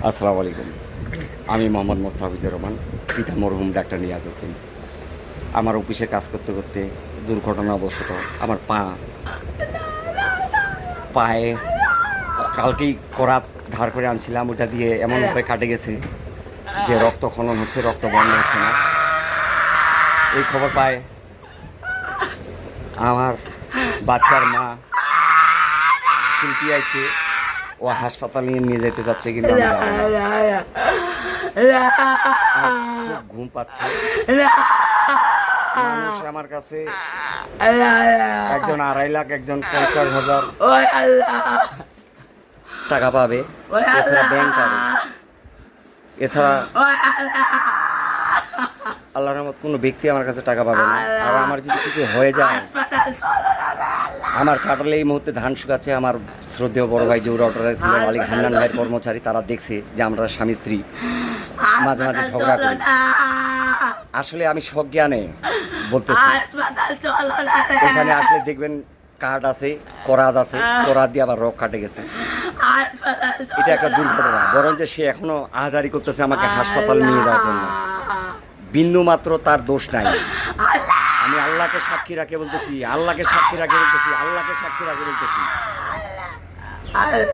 আসসালামু আলাইকুম। আমি মোহাম্মদ মোস্তাফিজুর রহমান, পিতা মরহুম ডাক্তার নিয়াজ হোসেন। আমার অফিসে কাজ করতে করতে দুর্ঘটনাবশত আমার পায়ে কালকেই করাত ধার করে আনছিলাম, ওটা দিয়ে এমনভাবে কাটে গেছে যে রক্তক্ষরণ হচ্ছে, রক্ত বন্ধ হচ্ছে না। এই খবর পায় আমার বাচ্চার মা শিল্পী আইছে, ও হাসপাতালে নিয়ে যেতে যাচ্ছে, কিন্তু আমি যাবো না। খুব ঘুম পাচ্ছে। মানুষ আমার কাছে একজন 2.5 লাখ, একজন 50,000 টাকা পাবে, এছাড়া ব্যাংক পাবে, এছাড়া আল্লাহর রহমত কোনো ব্যক্তি আমার কাছে টাকা পাবে না। আর আমার যদি কিছু হয়ে যায়, আমার চাটালে এই মুহূর্তে ধান শুকাচ্ছে। আমার শ্রদ্ধেয় বড় ভাই জৌরা অটোরাইজ মালিক হান্নান ভাইয়ের কর্মচারী, তারা দেখছে যে আমরা স্বামী স্ত্রী মাঝে মাঝে ঝগড়া করি। আসলে আমি সজ্ঞানে বলতেছি, এখানে আসলে দেখবেন কার্ড আছে, করাত আছে, করাত দিয়ে আবার রক কাটে গেছে। এটা একটা দুর্ঘটনা, বরঞ্চ সে এখনো আহাজারি করতেছে আমাকে হাসপাতাল নিয়ে যাওয়ার জন্য। বিন্দু মাত্র তার দোষ নাই। আমি আল্লাহকে সাক্ষী রাখে বলতেছি, আল্লাহকে সাক্ষী রাখে বলতেছি, আল্লাহকে সাক্ষী রাখে বলতেছি।